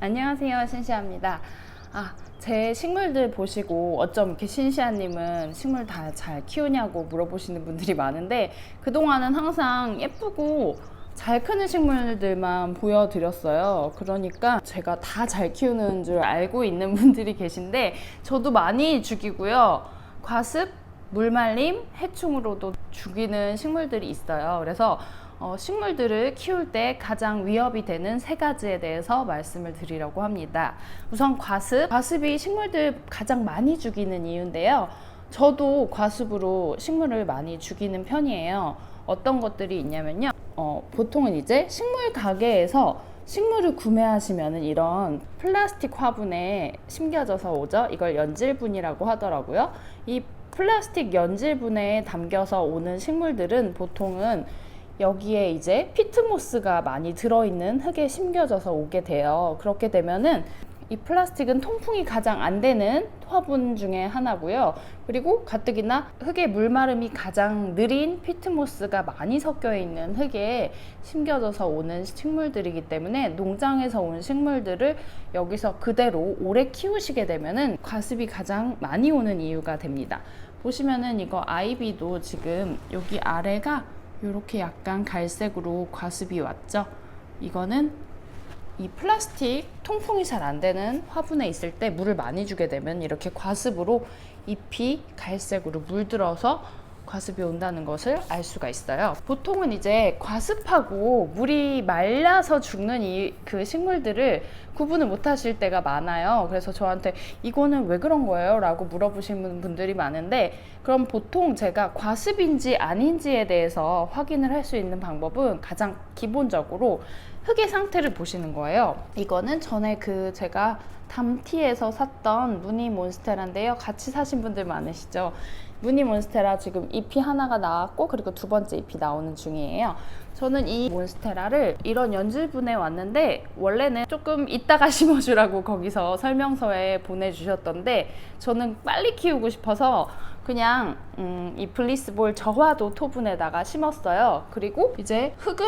안녕하세요, 신시아입니다. 제 식물들 보시고 어쩜 이렇게 신시아님은 식물 다 잘 키우냐고 물어보시는 분들이 많은데, 그동안은 항상 예쁘고 잘 크는 식물들만 보여드렸어요. 그러니까 제가 다 잘 키우는 줄 알고 있는 분들이 계신데, 저도 많이 죽이고요. 과습, 물말림, 해충으로도 죽이는 식물들이 있어요. 그래서 식물들을 키울 때 가장 위협이 되는 세 가지에 대해서 말씀을 드리려고 합니다. 우선 과습이 식물들 가장 많이 죽이는 이유인데요. 저도 과습으로 식물을 많이 죽이는 편이에요. 어떤 것들이 있냐면요. 보통은 이제 식물 가게에서 식물을 구매하시면은 이런 플라스틱 화분에 심겨져서 오죠. 이걸 연질분이라고 하더라고요. 이 플라스틱 연질분에 담겨서 오는 식물들은 보통은 여기에 이제 피트모스가 많이 들어있는 흙에 심겨져서 오게 돼요. 그렇게 되면은 이 플라스틱은 통풍이 가장 안 되는 화분 중에 하나고요. 그리고 가뜩이나 흙의 물마름이 가장 느린 피트모스가 많이 섞여 있는 흙에 심겨져서 오는 식물들이기 때문에 농장에서 온 식물들을 여기서 그대로 오래 키우시게 되면은 과습이 가장 많이 오는 이유가 됩니다. 보시면은 이거 아이비도 지금 여기 아래가 이렇게 약간 갈색으로 과습이 왔죠. 이거는 이 플라스틱 통풍이 잘 안 되는 화분에 있을 때 물을 많이 주게 되면 이렇게 과습으로 잎이 갈색으로 물들어서 과습이 온다는 것을 알 수가 있어요. 보통은 이제 과습하고 물이 말라서 죽는 그 식물들을 구분을 못 하실 때가 많아요. 그래서 저한테 이거는 왜 그런 거예요? 라고 물어보시는 분들이 많은데, 그럼 보통 제가 과습인지 아닌지에 대해서 확인을 할 수 있는 방법은 가장 기본적으로 흙의 상태를 보시는 거예요. 이거는 전에 제가 담티에서 샀던 무늬 몬스테라인데요. 같이 사신 분들 많으시죠? 무늬 몬스테라 지금 잎이 하나가 나왔고, 그리고 두 번째 잎이 나오는 중이에요. 저는 이 몬스테라를 이런 연질분에 왔는데, 원래는 조금 이따가 심어주라고 거기서 설명서에 보내주셨던데, 저는 빨리 키우고 싶어서 그냥 이 블리스볼 저화도 토분에다가 심었어요. 그리고 이제 흙은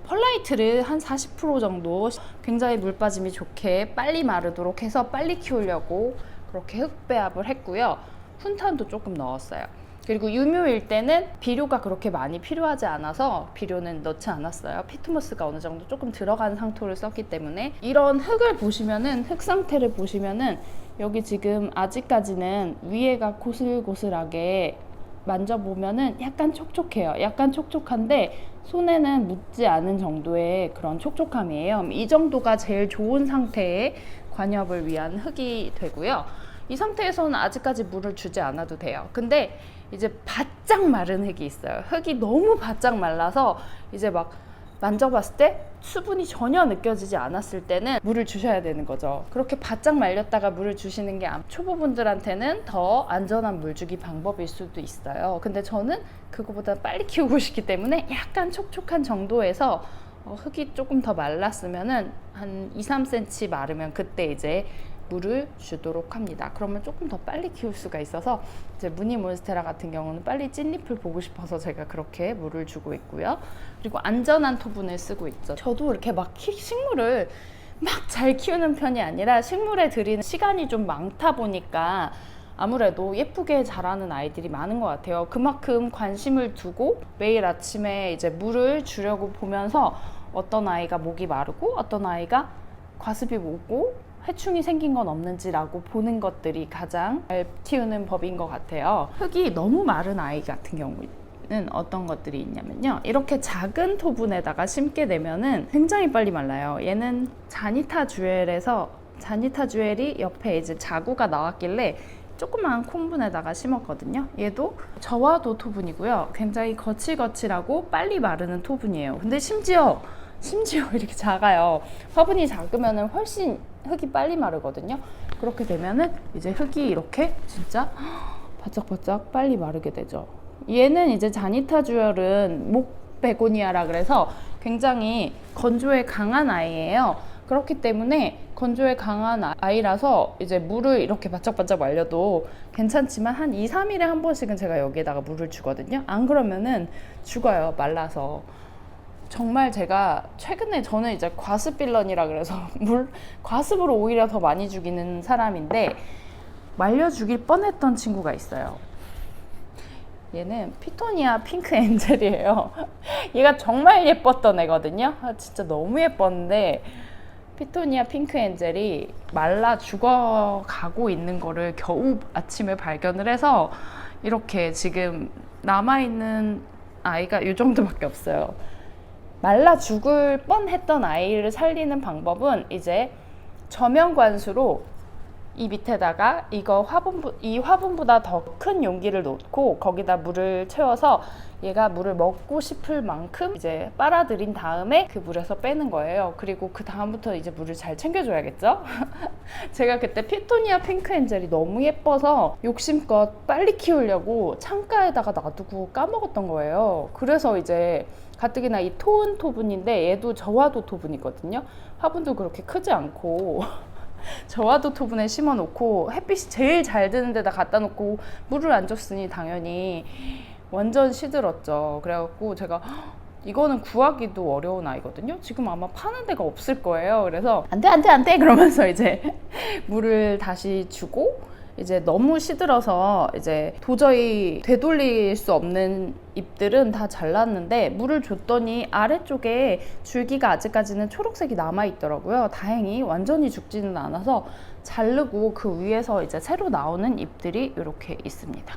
펄라이트를 한 40% 정도 굉장히 물 빠짐이 좋게 빨리 마르도록 해서 빨리 키우려고 그렇게 흙 배합을 했고요. 훈탄도 조금 넣었어요. 그리고 유묘일 때는 비료가 그렇게 많이 필요하지 않아서 비료는 넣지 않았어요. 피트모스가 어느 정도 조금 들어간 상토를 썼기 때문에. 이런 흙을 보시면은, 흙 상태를 보시면은 여기 지금 아직까지는 위에가 고슬고슬하게 만져보면은 약간 촉촉해요. 약간 촉촉한데 손에는 묻지 않은 정도의 그런 촉촉함이에요. 이 정도가 제일 좋은 상태의 관엽을 위한 흙이 되고요. 이 상태에서는 아직까지 물을 주지 않아도 돼요. 근데 이제 바짝 마른 흙이 있어요. 흙이 너무 바짝 말라서 이제 막 만져봤을 때 수분이 전혀 느껴지지 않았을 때는 물을 주셔야 되는 거죠. 그렇게 바짝 말렸다가 물을 주시는 게 초보분들한테는 더 안전한 물주기 방법일 수도 있어요. 근데 저는 그거보다 빨리 키우고 싶기 때문에 약간 촉촉한 정도에서 흙이 조금 더 말랐으면은 한 2-3cm 마르면 그때 이제 물을 주도록 합니다. 그러면 조금 더 빨리 키울 수가 있어서, 이제 무늬 몬스테라 같은 경우는 빨리 찐잎을 보고 싶어서 제가 그렇게 물을 주고 있고요. 그리고 안전한 토분을 쓰고 있죠. 저도 이렇게 막 식물을 막 잘 키우는 편이 아니라 식물에 들이는 시간이 좀 많다 보니까 아무래도 예쁘게 자라는 아이들이 많은 것 같아요. 그만큼 관심을 두고 매일 아침에 이제 물을 주려고 보면서 어떤 아이가 목이 마르고 어떤 아이가 과습이 오고 해충이 생긴 건 없는지라고 보는 것들이 가장 잘 키우는 법인 것 같아요. 흙이 너무 마른 아이 같은 경우는 어떤 것들이 있냐면요. 이렇게 작은 토분에다가 심게 되면은 굉장히 빨리 말라요. 얘는 자니타 주엘에서, 자니타 주엘이 옆에 이제 자구가 나왔길래 조그만 콩분에다가 심었거든요. 얘도 저화도 토분이고요. 굉장히 거칠거칠하고 빨리 마르는 토분이에요. 근데 심지어 이렇게 작아요. 화분이 작으면 훨씬 흙이 빨리 마르거든요. 그렇게 되면은 이제 흙이 이렇게 진짜 바짝바짝 빨리 마르게 되죠. 얘는 이제 자니타 주얼은 목 베고니아라 그래서 굉장히 건조에 강한 아이예요. 그렇기 때문에 건조에 강한 아이라서 이제 물을 이렇게 바짝바짝 말려도 괜찮지만 한 2-3일에 한 번씩은 제가 여기에다가 물을 주거든요. 안 그러면은 죽어요, 말라서. 정말 제가 최근에 저는 이제 과습 빌런이라 그래서 과습으로 오히려 더 많이 죽이는 사람인데 말려 죽일 뻔했던 친구가 있어요. 얘는 피토니아 핑크 엔젤이에요. 얘가 정말 예뻤던 애거든요. 진짜 너무 예뻤는데 피토니아 핑크 엔젤이 말라 죽어가고 있는 거를 겨우 아침에 발견을 해서 이렇게 지금 남아있는 아이가 이 정도밖에 없어요. 말라 죽을 뻔했던 아이를 살리는 방법은 이제 저면관수로 이 밑에다가 이 화분보다 더 큰 용기를 놓고 거기다 물을 채워서 얘가 물을 먹고 싶을 만큼 이제 빨아들인 다음에 그 물에서 빼는 거예요. 그리고 그 다음부터 이제 물을 잘 챙겨줘야겠죠? 제가 그때 피토니아 핑크 엔젤이 너무 예뻐서 욕심껏 빨리 키우려고 창가에다가 놔두고 까먹었던 거예요. 그래서 이제 가뜩이나 이 토은 토분인데 얘도 저화도 토분이거든요. 화분도 그렇게 크지 않고 저화도 토분에 심어 놓고 햇빛이 제일 잘 드는 데다 갖다 놓고 물을 안 줬으니 당연히 완전 시들었죠. 그래갖고 제가 이거는 구하기도 어려운 아이거든요. 지금 아마 파는 데가 없을 거예요. 그래서 안 돼 그러면서 이제 물을 다시 주고 이제 너무 시들어서 이제 도저히 되돌릴 수 없는 잎들은 다 잘랐는데 물을 줬더니 아래쪽에 줄기가 아직까지는 초록색이 남아 있더라고요. 다행히 완전히 죽지는 않아서 자르고 그 위에서 이제 새로 나오는 잎들이 이렇게 있습니다.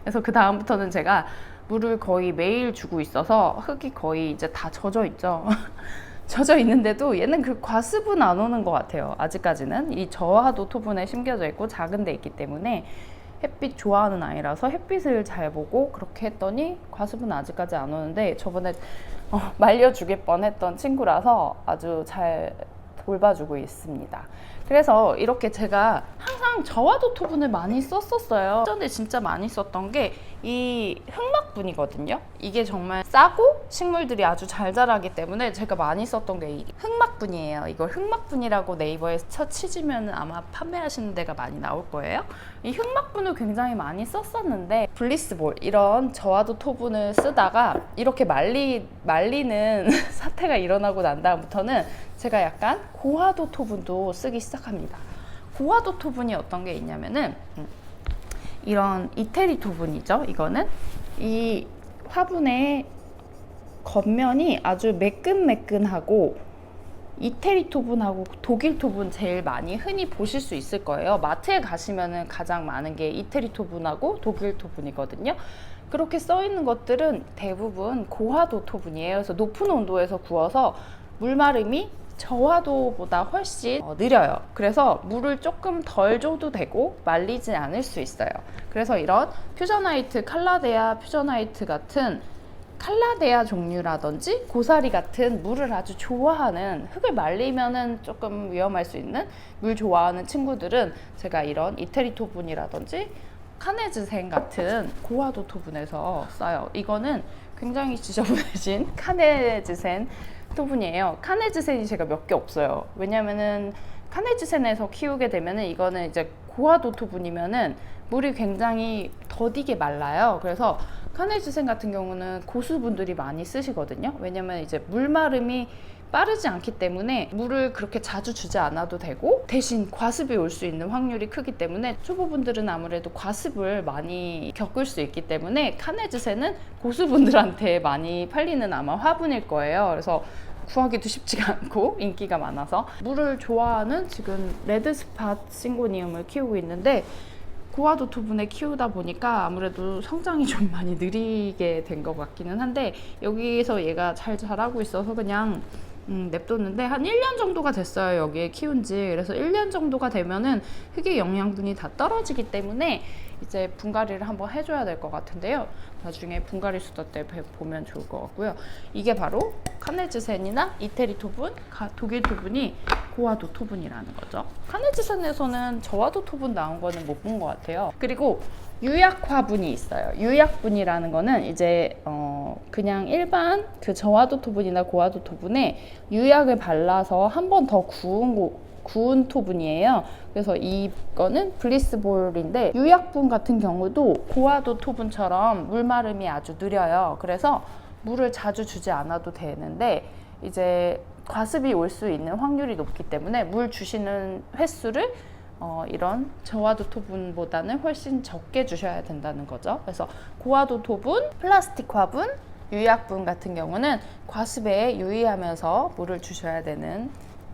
그래서 그 다음부터는 제가 물을 거의 매일 주고 있어서 흙이 거의 이제 다 젖어 있죠. 젖어 있는데도 얘는 그 과습은 안 오는 것 같아요. 아직까지는 이 저하도 토분에 심겨져 있고 작은 데 있기 때문에 햇빛 좋아하는 아이라서 햇빛을 잘 보고 그렇게 했더니 과습은 아직까지 안 오는데 저번에 말려 죽일 뻔했던 친구라서 아주 잘 돌봐주고 있습니다. 그래서 이렇게 제가 항상 저화도 토분을 많이 썼었어요. 전에 진짜 많이 썼던 게 이 흑막분이거든요. 이게 정말 싸고 식물들이 아주 잘 자라기 때문에 제가 많이 썼던 게 이 흑막분이에요. 이걸 흑막분이라고 네이버에 치시면 아마 판매하시는 데가 많이 나올 거예요. 이 흑막분을 굉장히 많이 썼었는데 블리스볼 이런 저화도 토분을 쓰다가 이렇게 말리는 사태가 일어나고 난 다음부터는 제가 약간 고화도 토분도 쓰기 시작합니다. 고화도 토분이 어떤 게 있냐면은 이런 이태리 토분이죠. 이거는 이 화분의 겉면이 아주 매끈매끈하고 이태리 토분하고 독일 토분 제일 많이 흔히 보실 수 있을 거예요. 마트에 가시면은 가장 많은 게 이태리 토분하고 독일 토분이거든요. 그렇게 써 있는 것들은 대부분 고화도 토분이에요. 그래서 높은 온도에서 구워서 물마름이 저화도보다 훨씬 느려요. 그래서 물을 조금 덜 줘도 되고 말리지 않을 수 있어요. 그래서 이런 퓨전하이트, 칼라데아 퓨전하이트 같은 칼라데아 종류라든지 고사리 같은 물을 아주 좋아하는, 흙을 말리면은 조금 위험할 수 있는 물 좋아하는 친구들은 제가 이런 이태리 토분이라든지 카네즈센 같은 고화도 토분에서 써요. 이거는 굉장히 지저분해진 카네즈센 토분이에요. 카네즈센이 제가 몇 개 없어요. 왜냐면은 카네즈센에서 키우게 되면은 이거는 이제 고화도 토분이면은 물이 굉장히 더디게 말라요. 그래서 카네즈센 같은 경우는 고수분들이 많이 쓰시거든요. 왜냐면 이제 물마름이 빠르지 않기 때문에 물을 그렇게 자주 주지 않아도 되고 대신 과습이 올 수 있는 확률이 크기 때문에 초보분들은 아무래도 과습을 많이 겪을 수 있기 때문에 카네즈센은 고수분들한테 많이 팔리는 아마 화분일 거예요. 그래서 구하기도 쉽지가 않고 인기가 많아서 물을 좋아하는 지금 레드스팟 싱고니움을 키우고 있는데 고화도 토분에 키우다 보니까 아무래도 성장이 좀 많이 느리게 된 것 같기는 한데 여기서 얘가 잘 자라고 있어서 그냥 냅뒀는데 한 1년 정도가 됐어요. 여기에 키운 지. 그래서 1년 정도가 되면은 흙의 영양분이 다 떨어지기 때문에 이제 분갈이를 한번 해줘야 될 것 같은데요. 나중에 분갈이 수다 때 보면 좋을 것 같고요. 이게 바로 카네즈센이나 이태리 토분, 독일 토분이 고화도 토분이라는 거죠. 카네즈센에서는 저화도 토분 나온 거는 못 본 것 같아요. 그리고 유약화분이 있어요. 유약분이라는 거는 이제 그냥 일반 그 저화도 토분이나 고화도 토분에 유약을 발라서 한 번 더 구운 토분이에요. 그래서 이거는 블리스볼인데 유약분 같은 경우도 고화도 토분처럼 물마름이 아주 느려요. 그래서 물을 자주 주지 않아도 되는데 이제 과습이 올 수 있는 확률이 높기 때문에 물 주시는 횟수를 이런 저하도 토분보다는 훨씬 적게 주셔야 된다는 거죠. 그래서 고하도 토분, 플라스틱 화분, 유약분 같은 경우는 과습에 유의하면서 물을 주셔야 되는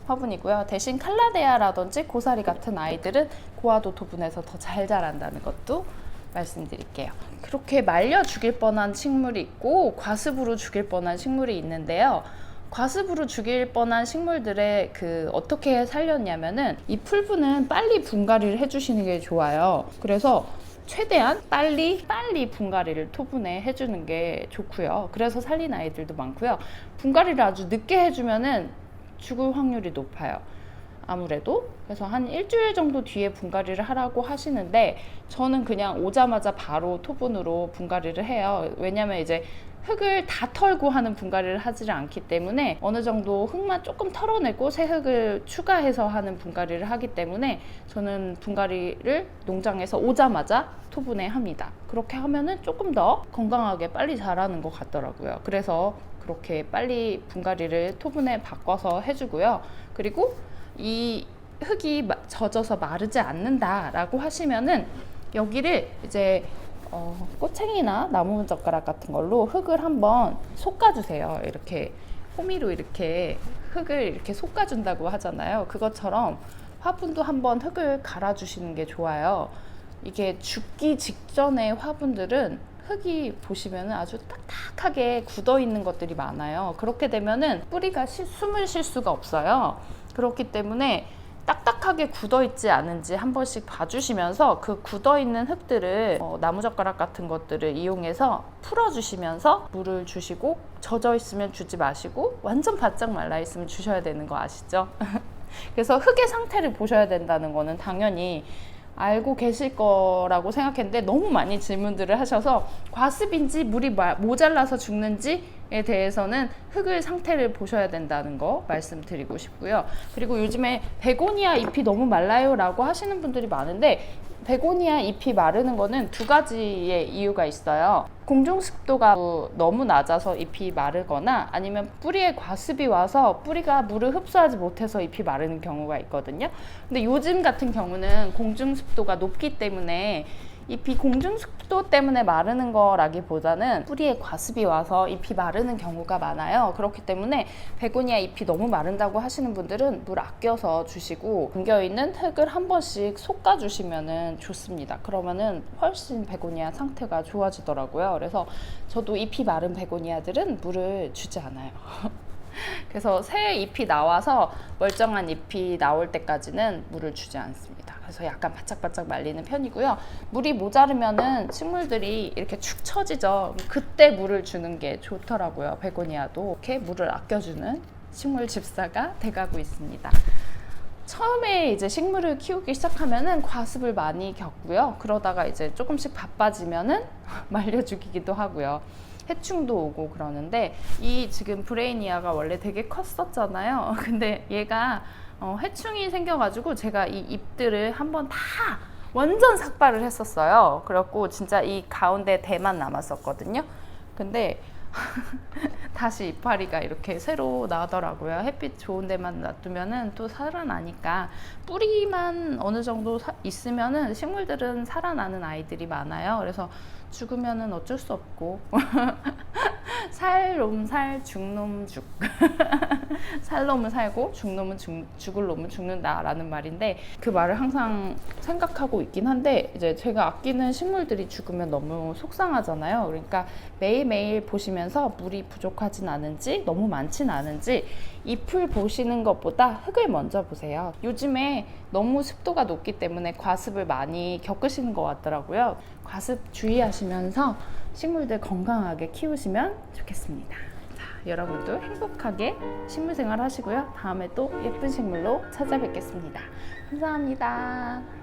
화분이고요. 대신 칼라데아라든지 고사리 같은 아이들은 고하도 토분에서 더 잘 자란다는 것도 말씀드릴게요. 그렇게 말려 죽일 뻔한 식물이 있고 과습으로 죽일 뻔한 식물이 있는데요. 과습으로 죽일 뻔한 식물들의 어떻게 살렸냐면은 이 풀분은 빨리 분갈이를 해주시는 게 좋아요. 그래서 최대한 빨리 분갈이를 토분에 해주는 게 좋고요. 그래서 살린 아이들도 많고요. 분갈이를 아주 늦게 해주면은 죽을 확률이 높아요. 아무래도. 그래서 한 일주일 정도 뒤에 분갈이를 하라고 하시는데 저는 그냥 오자마자 바로 토분으로 분갈이를 해요. 왜냐면 이제 흙을 다 털고 하는 분갈이를 하지를 않기 때문에 어느 정도 흙만 조금 털어내고 새 흙을 추가해서 하는 분갈이를 하기 때문에 저는 분갈이를 농장에서 오자마자 토분에 합니다. 그렇게 하면은 조금 더 건강하게 빨리 자라는 것 같더라고요. 그래서 그렇게 빨리 분갈이를 토분에 바꿔서 해주고요. 그리고 이 흙이 젖어서 마르지 않는다라고 하시면은 여기를 이제 꼬챙이나 나무젓가락 같은 걸로 흙을 한번 솎아주세요. 이렇게 호미로 이렇게 흙을 이렇게 솎아준다고 하잖아요. 그것처럼 화분도 한번 흙을 갈아주시는 게 좋아요. 이게 죽기 직전의 화분들은 흙이 보시면 아주 딱딱하게 굳어 있는 것들이 많아요. 그렇게 되면은 뿌리가 숨을 쉴 수가 없어요. 그렇기 때문에 딱딱하게 굳어 있지 않은지 한 번씩 봐주시면서 그 굳어 있는 흙들을 나무젓가락 같은 것들을 이용해서 풀어주시면서 물을 주시고, 젖어 있으면 주지 마시고 완전 바짝 말라 있으면 주셔야 되는 거 아시죠? 그래서 흙의 상태를 보셔야 된다는 거는 당연히 알고 계실 거라고 생각했는데 너무 많이 질문들을 하셔서 과습인지 물이 모자라서 죽는지에 대해서는 흙의 상태를 보셔야 된다는 거 말씀드리고 싶고요. 그리고 요즘에 베고니아 잎이 너무 말라요 라고 하시는 분들이 많은데, 베고니아 잎이 마르는 거는 두 가지의 이유가 있어요. 공중 습도가 너무 낮아서 잎이 마르거나 아니면 뿌리에 과습이 와서 뿌리가 물을 흡수하지 못해서 잎이 마르는 경우가 있거든요. 근데 요즘 같은 경우는 공중 습도가 높기 때문에 잎이 공중 습도 때문에 마르는 거라기보다는 뿌리에 과습이 와서 잎이 마르는 경우가 많아요. 그렇기 때문에 베고니아 잎이 너무 마른다고 하시는 분들은 물 아껴서 주시고 담겨있는 흙을 한 번씩 솎아주시면 좋습니다. 그러면은 훨씬 베고니아 상태가 좋아지더라고요. 그래서 저도 잎이 마른 베고니아들은 물을 주지 않아요. 그래서 새 잎이 나와서 멀쩡한 잎이 나올 때까지는 물을 주지 않습니다. 그래서 약간 바짝바짝 말리는 편이고요. 물이 모자르면은 식물들이 이렇게 축 처지죠. 그때 물을 주는 게 좋더라고요. 베고니아도 이렇게 물을 아껴주는 식물 집사가 돼가고 있습니다. 처음에 이제 식물을 키우기 시작하면은 과습을 많이 겪고요. 그러다가 이제 조금씩 바빠지면은 말려 죽이기도 하고요. 해충도 오고 그러는데, 이 지금 브레이니아가 원래 되게 컸었잖아요. 근데 얘가 해충이 생겨가지고 제가 이 잎들을 한번 다 완전 삭발을 했었어요. 그래갖고 진짜 이 가운데 대만 남았었거든요. 근데 다시 이파리가 이렇게 새로 나더라고요. 햇빛 좋은 데만 놔두면은 또 살아나니까. 뿌리만 어느 정도 있으면은 식물들은 살아나는 아이들이 많아요. 그래서 죽으면은 어쩔 수 없고 살 놈 살, 죽 놈 죽. 살 놈은 살고 죽 놈은 죽을 놈은 죽는다라는 말인데, 그 말을 항상 생각하고 있긴 한데, 이제 제가 아끼는 식물들이 죽으면 너무 속상하잖아요. 그러니까 매일매일 보시면서 물이 부족하진 않은지, 너무 많진 않은지 잎을 보시는 것보다 흙을 먼저 보세요. 요즘에 너무 습도가 높기 때문에 과습을 많이 겪으시는 것 같더라고요. 과습 주의하시면서 식물들 건강하게 키우시면 좋겠습니다. 자, 여러분도 행복하게 식물 생활 하시고요. 다음에 또 예쁜 식물로 찾아뵙겠습니다. 감사합니다.